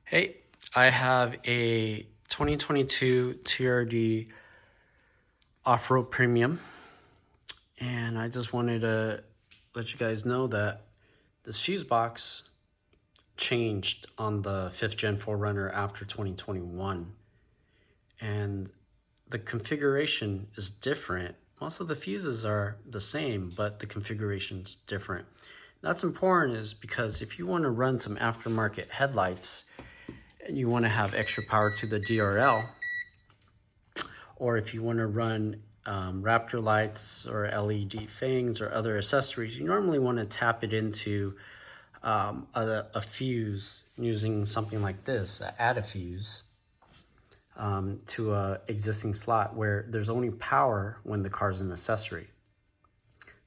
Hey, I have a 2022 TRD off-road premium, and I just wanted to let you guys know that this fuse box changed on the 5th gen 4Runner after 2021, and the configuration is different. Most of the fuses are the same, but the configuration's different. That's important is because if you want to run some aftermarket headlights and you want to have extra power to the DRL, or if you want to run raptor lights or LED fangs or other accessories, you normally want to tap it into a fuse using something like this, add a fuse to a existing slot where there's only power when the car's an accessory.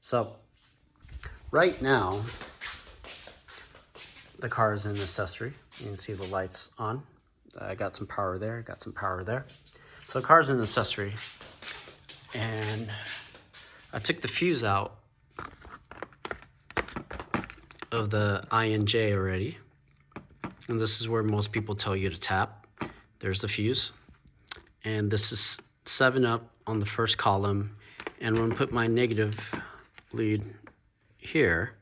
So right now, the car is an accessory. You can see the lights on. I got some power there, got some power there. So the car's an accessory. And I took the fuse out of the INJ already. And this is where most people tell you to tap. There's the fuse. And this is 7 up on the first column. And I'm gonna put my negative lead here.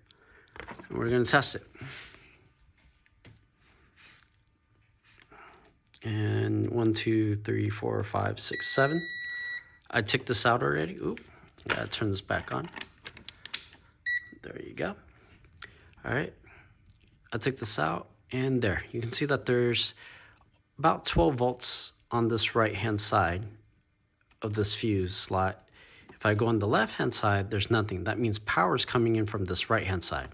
And we're gonna test it. And 1, 2, 3, 4, 5, 6, 7. I took this out already. Oop, gotta turn this back on. There you go. All right, I took this out, and there. You can see that there's about 12 volts on this right-hand side of this fuse slot. If I go on the left-hand side, there's nothing. That means power is coming in from this right-hand side.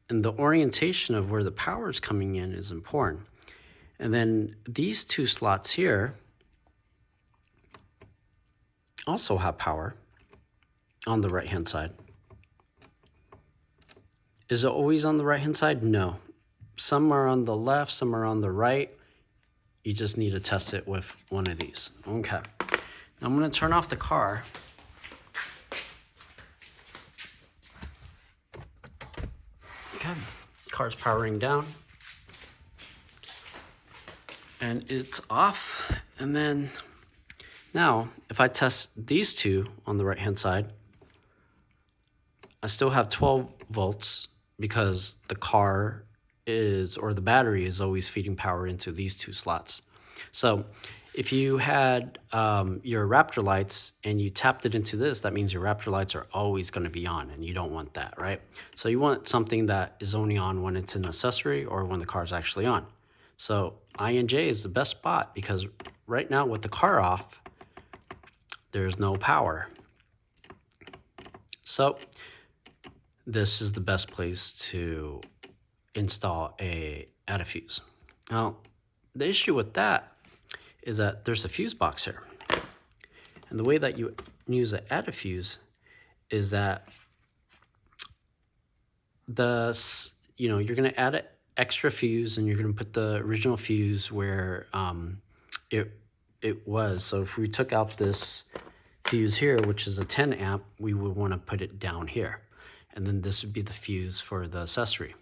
And the orientation of where the power is coming in is important. And then these two slots here also have power on the right-hand side. Is it always on the right-hand side? No. Some are on the left, some are on the right. You just need to test it with one of these. Okay. Now I'm gonna turn off the car. Okay, car's powering down. And it's off. And then now, if I test these two on the right-hand side, I still have 12 volts because the car is, or the battery is always feeding power into these two slots. So if you had your raptor lights and you tapped it into this, that means your raptor lights are always going to be on, and you don't want that, right? So you want something that is only on when it's an accessory or when the car's actually on. So INJ is the best spot because right now with the car off, there's no power. So this is the best place to install a fuse. Now, the issue with that is that there's a fuse box here. And the way that you use a fuse is that you're gonna add an extra fuse and you're gonna put the original fuse where it was. So if we took out this fuse here, which is a 10 amp, we would want to put it down here. And then this would be the fuse for the accessory.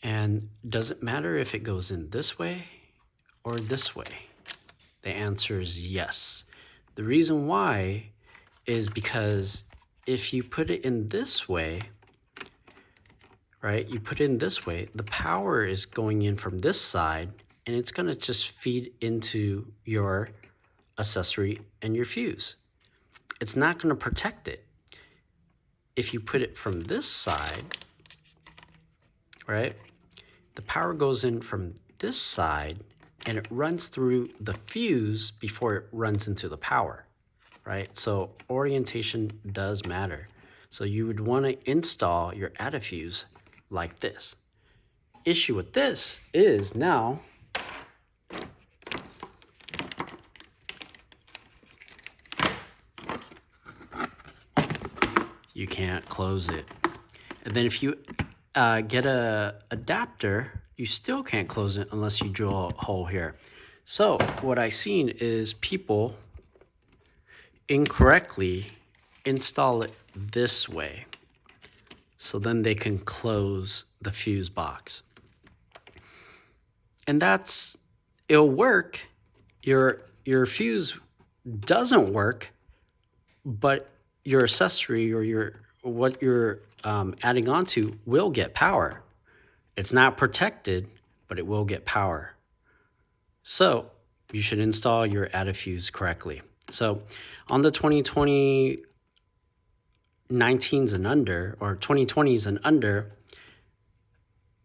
And does it matter if it goes in this way or this way? The answer is yes. The reason why is because if you put it in this way, right, you put it in this way, the power is going in from this side and it's going to just feed into your accessory and your fuse. It's not going to protect it. If you put it from this side, right, the power goes in from this side and it runs through the fuse before it runs into the power, right? So orientation does matter. So you would want to install your fuse like this. Issue with this is now you can't close it. And then if you get a adapter, you still can't close it unless you drill a hole here. So what I've seen is people incorrectly install it this way. So then they can close the fuse box. And it'll work. Your fuse doesn't work, but your accessory or what you're adding onto will get power. It's not protected, but it will get power. So you should install your added fuse correctly. So on the 2019s and under, or 2020s and under,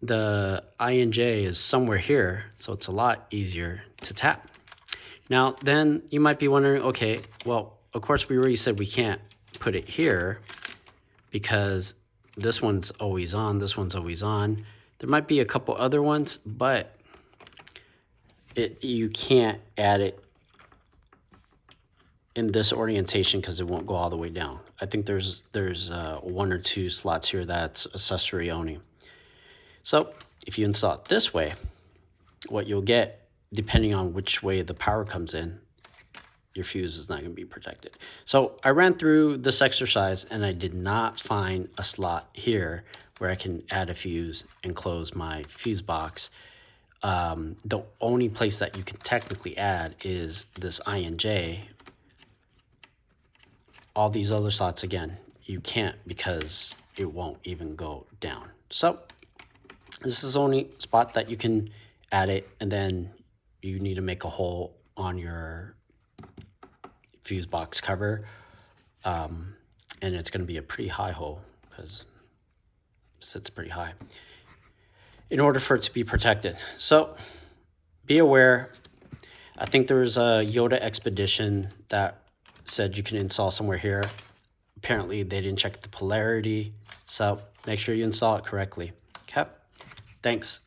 the INJ is somewhere here, so it's a lot easier to tap. Now, then you might be wondering, okay, well, of course we already said we can't put it here because this one's always on, this one's always on. There might be a couple other ones, but you can't add it in this orientation because it won't go all the way down. I think there's 1 or 2 slots here that's accessory only. So if you install it this way, what you'll get, depending on which way the power comes in, your fuse is not going to be protected. So I ran through this exercise and I did not find a slot here where I can add a fuse and close my fuse box. The only place that you can technically add is this INJ. All these other slots, again, you can't because it won't even go down. So this is the only spot that you can add it, and then you need to make a hole on your fuse box cover, and it's going to be a pretty high hole because it sits pretty high in order for it to be protected. So be aware. I think there was a Yoda Expedition that said you can install somewhere here. Apparently they didn't check the polarity, so make sure you install it correctly. Okay, thanks.